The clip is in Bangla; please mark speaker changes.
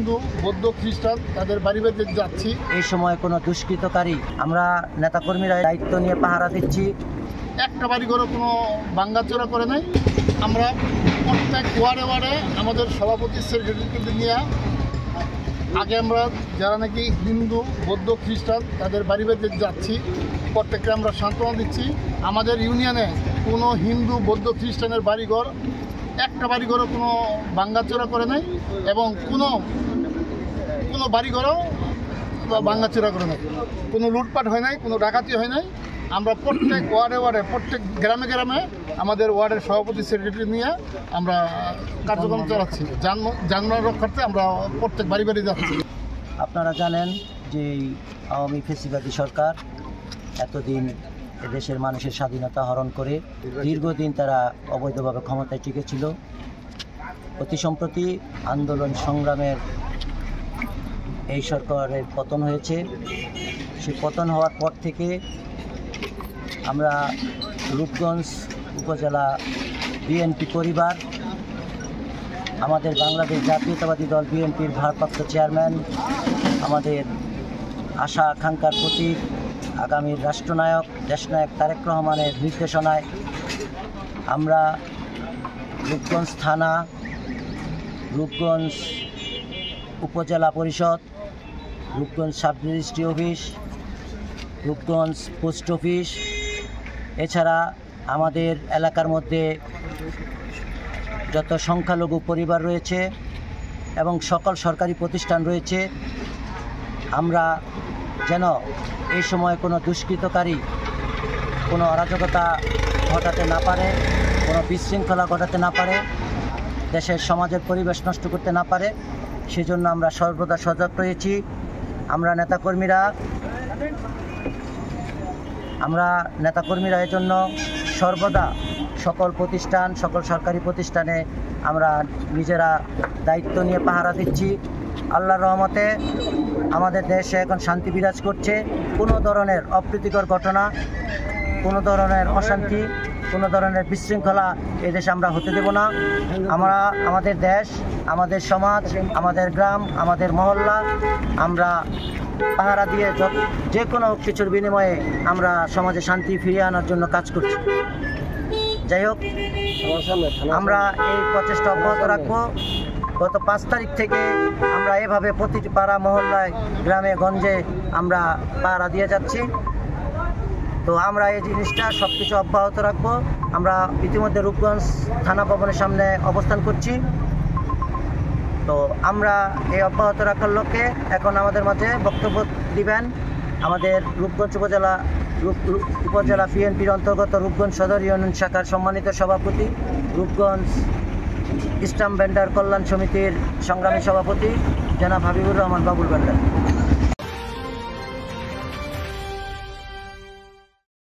Speaker 1: হিন্দু, বৌদ্ধ, খ্রিস্টান তাদের বাড়ি বাড়িতে যাচ্ছি।
Speaker 2: এই সময় কোনো দুষ্কৃতকারী আমরা নেতাকর্মীরা দায়িত্ব নিয়ে পাহারা দিচ্ছি।
Speaker 1: একটা বাড়ি ঘরে কোনো ভাঙ্গাচোরা করে নাই। আমরা প্রত্যেক ওয়ার্ডে ওয়ার্ডে আমাদের সভাপতি সেক্রেটারিকে নিয়ে আগে আমরা যারা নাকি হিন্দু, বৌদ্ধ, খ্রিস্টান তাদের বাড়ি বাড়িতে যাচ্ছি, প্রত্যেককে আমরা সান্ত্বনা দিচ্ছি। আমাদের ইউনিয়নে কোনো হিন্দু, বৌদ্ধ, খ্রিস্টানের বাড়িঘর একটা বাড়িঘরও কোনো ভাঙ্গাচোরা করে নাই এবং কোনো বাড়িঘরও ভাঙ্গাচোরা করে নাই, কোনো লুটপাট হয় নাই, কোনো ডাকাতি হয় নাই। আমরা প্রত্যেক ওয়ার্ডে ওয়ার্ডে, প্রত্যেক গ্রামে গ্রামে আমাদের ওয়ার্ডের সভাপতি সেক্রেটারি নিয়ে আমরা কার্যক্রম চালাচ্ছি। যানবাহন রক্ষার্থে আমরা প্রত্যেক বাড়ি বাড়ি যাচ্ছি।
Speaker 2: আপনারা জানেন যে আওয়ামী ফ্যাসিবাদী সরকার এতদিন এদেশের মানুষের স্বাধীনতা হরণ করে দীর্ঘদিন তারা অবৈধভাবে ক্ষমতায় টিকেছিল। অতি সম্প্রতি আন্দোলন সংগ্রামের এই সরকারের পতন হয়েছে। সেই পতন হওয়ার পর থেকে আমরা রূপগঞ্জ উপজেলা বিএনপি পরিবার, আমাদের বাংলাদেশ জাতীয়তাবাদী দল বিএনপির ভারপ্রাপ্ত চেয়ারম্যান, আমাদের আশা আকাঙ্ক্ষার প্রতীক আগামীর রাষ্ট্রনায়ক দেশনায়ক তারেক রহমানের নির্দেশনায় আমরা রূপগঞ্জ থানা, রূপগঞ্জ উপজেলা পরিষদ, Rupganj sub registry office, Rupganj post office, এছাড়া আমাদের এলাকার মধ্যে যত সংখ্যালঘু পরিবার রয়েছে এবং সকল সরকারি প্রতিষ্ঠান রয়েছে, আমরা যেন এই সময় কোনো দুষ্কৃতকারী কোনো অরাজকতা ঘটাতে না পারে, কোনো বিশৃঙ্খলা ঘটাতে না পারে, দেশের সমাজের পরিবেশ নষ্ট করতে না পারে, সেজন্য আমরা সর্বদা সজাগ রয়েছি। আমরা নেতাকর্মীরা এজন্য সর্বদা সকল প্রতিষ্ঠান, সকল সরকারি প্রতিষ্ঠানে আমরা নিজেরা দায়িত্ব নিয়ে পাহারা দিচ্ছি। আল্লাহর রহমতে আমাদের দেশে এখন শান্তি বিরাজ করছে। কোনো ধরনের অপ্রীতিকর ঘটনা, কোনো ধরনের অশান্তি, কোনো ধরনের বিশৃঙ্খলা এদেশে আমরা হতে দেব না। আমরা আমাদের দেশ, আমাদের সমাজ, আমাদের গ্রাম, আমাদের মহল্লা আমরা পাহারা দিয়ে যে কোনো কিছুর বিনিময়ে আমরা সমাজে শান্তি ফিরিয়ে আনার জন্য কাজ করছি। যাই হোক, আমরা এই প্রচেষ্টা অব্যাহত রাখবো। গত 5 তারিখ থেকে আমরা এভাবে প্রতিটি পাড়া মহল্লায়, গ্রামে গঞ্জে আমরা পাহারা দিয়ে যাচ্ছি। তো আমরা এই জিনিসটা সব কিছু অব্যাহত রাখবো। আমরা ইতিমধ্যে রূপগঞ্জ থানা ভবনের সামনে অবস্থান করছি। তো আমরা এই অব্যাহত রাখার লক্ষ্যে এখন আমাদের মাঝে বক্তব্য দিবেন আমাদের রূপগঞ্জ উপজেলা বিএনপির অন্তর্গত রূপগঞ্জ সদর ইউনিয়ন শাখার সম্মানিত সভাপতি, রূপগঞ্জ স্টাম্প ভেন্ডার কল্যাণ সমিতির সংগ্রামী সভাপতি জনাব হাবিবুর রহমান বাবুল ভেন্ডার।